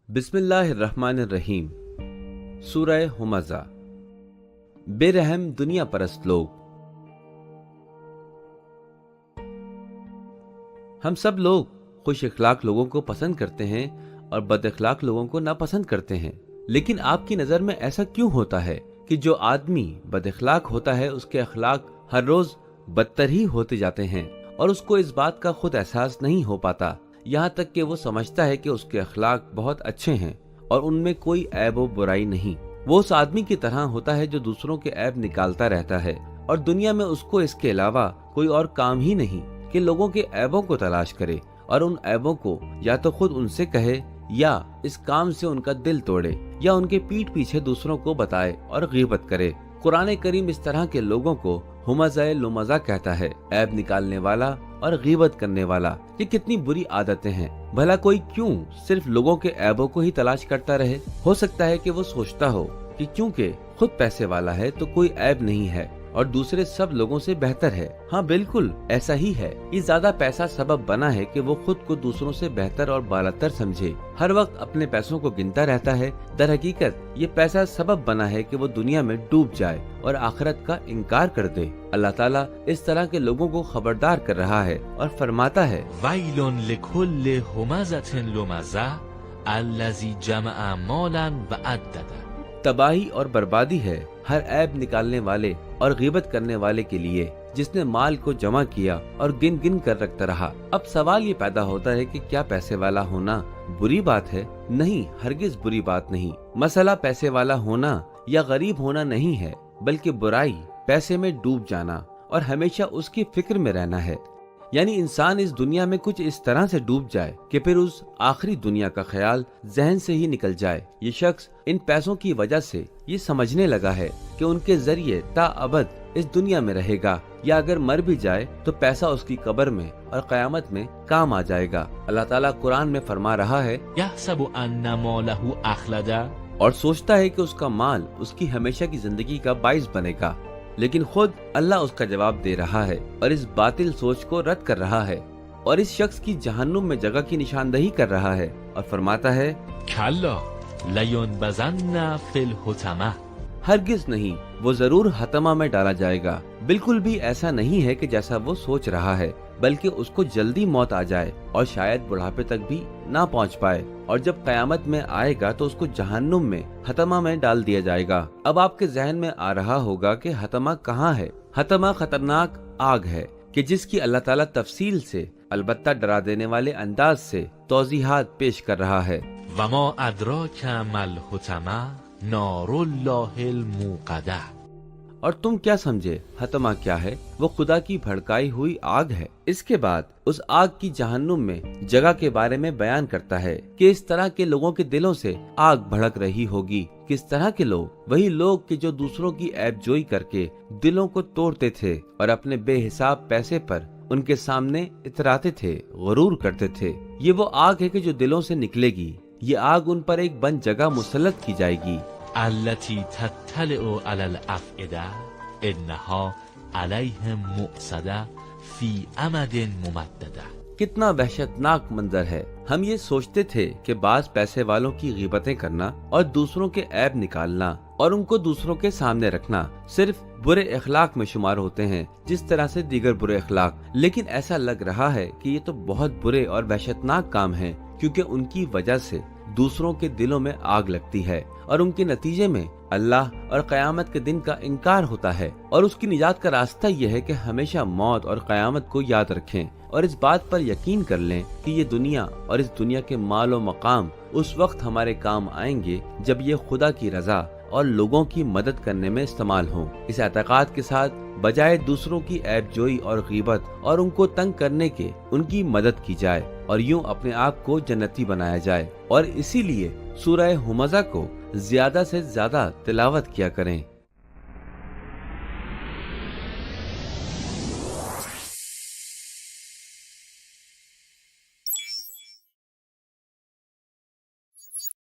बिस्मिल्लाहिर्रहमानिर्रहीम। सूरह हुमज़ा। बेरहम दुनिया परस्त लोग। हम सब लोग खुश इखलाक लोगों को पसंद करते हैं और बद इखलाक लोगों को नापसंद करते हैं। लेकिन आपकी नजर में ऐसा क्यों होता है कि जो आदमी बद इखलाक होता है उसके अखलाक हर रोज बदतर ही होते जाते हैं और उसको इस बात का खुद एहसास नहीं हो पाता, यहाँ तक कि वो समझता है कि उसके अखलाक बहुत अच्छे हैं और उनमें कोई ऐब व बुराई नहीं। वो उस आदमी की तरह होता है जो दूसरों के ऐब निकालता रहता है और दुनिया में उसको इसके अलावा कोई और काम ही नहीं कि लोगों के ऐबों को तलाश करे और उन ऐबों को या तो खुद उनसे कहे या इस काम से उनका दिल तोड़े या उनके पीठ पीछे दूसरों को बताए और गीबत करे। कुरान करीम इस तरह के लोगों को हुमज़ा लुमज़ा कहता है, ऐब निकालने वाला और गीबत करने वाला। ये कितनी बुरी आदतें हैं। भला कोई क्यों सिर्फ लोगों के ऐबों को ही तलाश करता रहे? हो सकता है कि वो सोचता हो कि क्योंकि खुद पैसे वाला है तो कोई ऐब नहीं है और दूसरे सब लोगों से बेहतर है। हाँ, बिल्कुल ऐसा ही है। ये ज्यादा पैसा सबब बना है कि वो खुद को दूसरों से बेहतर और बालातर समझे। हर वक्त अपने पैसों को गिनता रहता है। दर हकीकत ये पैसा सबब बना है कि वो दुनिया में डूब जाए और आखिरत का इनकार कर दे। अल्लाह ताला इस तरह के लोगों को खबरदार कर रहा है और फरमाता है, वैलुन लिकुल्लि हुमज़तिन लुमज़ा अल्लज़ी जमअ मालन व अद्ददा। तबाही और बर्बादी है हर ऐब निकालने वाले और गीबत करने वाले के लिए जिसने माल को जमा किया और गिन गिन कर रखता रहा। अब सवाल ये पैदा होता है कि क्या पैसे वाला होना बुरी बात है? नहीं, हरगिज बुरी बात नहीं। मसला पैसे वाला होना या गरीब होना नहीं है, बल्कि बुराई, पैसे में डूब जाना और हमेशा उसकी फिक्र में रहना है। यानी इंसान इस दुनिया में कुछ इस तरह से डूब जाए कि फिर उस आखिरी दुनिया का ख्याल जहन से ही निकल जाए। ये शख्स इन पैसों की वजह से ये समझने लगा है कि उनके जरिए ताअबद इस दुनिया में रहेगा या अगर मर भी जाए तो पैसा उसकी कब्र में और कयामत में काम आ जाएगा। अल्लाह ताला कुरान में फरमा रहा है, यहसबु अन्ना मालहु अखलदा, और सोचता है कि उसका माल उसकी हमेशा की जिंदगी का बाइस बनेगा। लेकिन खुद अल्लाह उसका जवाब दे रहा है और इस बातिल सोच को रद्द कर रहा है और इस शख्स की जहन्नुम में जगह की निशानदही कर रहा है और फरमाता है, कल्ला लयुनबज़न्ना फिल हुतमा। हरगिज नहीं, वो जरूर हतमा में डाला जाएगा। बिल्कुल भी ऐसा नहीं है कि जैसा वो सोच रहा है, बल्कि उसको जल्दी मौत आ जाए और शायद बुढ़ापे तक भी ना पहुंच पाए और जब कयामत में आएगा तो उसको जहन्नुम में हतमा में डाल दिया जाएगा। अब आपके जहन में आ रहा होगा कि हतमा कहाँ है? हतमा खतरनाक आग है कि जिसकी अल्लाह ताला तफसील से अलबत्ता डरा देने वाले अंदाज से तौज़ीहात पेश कर रहा है। वमा अदराका मल हुतमा नारुल्लाहिल मूक़दा। और तुम क्या समझे हतमा क्या है? वो खुदा की भड़काई हुई आग है। इसके बाद उस आग की जहन्नुम में जगह के बारे में बयान करता है कि इस तरह के लोगों के दिलों से आग भड़क रही होगी। किस तरह के लोग? वही लोग कि जो दूसरों की ऐबजोई करके दिलों को तोड़ते थे और अपने बेहिसाब पैसे पर उनके सामने इतराते थे, गुरूर करते थे। ये वो आग है कि जो दिलों से निकलेगी। ये आग उन पर एक बंद जगह मुसल्लत की जाएगी। अल्लती तत्तलिउ अलल अफ़इदा इन्नहा अलैहिम मुअसदा फी अमदिन मुमद्ददा। कितना वहशतनाक मंजर है। हम ये सोचते थे कि बाज पैसे वालों की गीबतें करना और दूसरों के ऐब निकालना और उनको दूसरों के सामने रखना सिर्फ बुरे अखलाक में शुमार होते हैं, जिस तरह से दीगर बुरे अखलाक। लेकिन ऐसा लग रहा है कि ये तो बहुत बुरे और वहशतनाक काम हैं, क्योंकि उनकी वजह से दूसरों के दिलों में आग लगती है और उनके नतीजे में अल्लाह और कयामत के दिन का इनकार होता है। और उसकी निजात का रास्ता यह है कि हमेशा मौत और कयामत को याद रखें और इस बात पर यकीन कर लें कि ये दुनिया और इस दुनिया के माल और मकाम उस वक्त हमारे काम आएंगे जब ये खुदा की रजा और लोगों की मदद करने में इस्तेमाल हों। इस एतकाद के साथ बजाय दूसरों की ऐबजोई और गीबत और उनको तंग करने के उनकी मदद की जाए और यूं अपने आप को जन्नती बनाया जाए। और इसीलिए सूरह हुमज़ा को ज्यादा से ज्यादा तिलावत किया करें।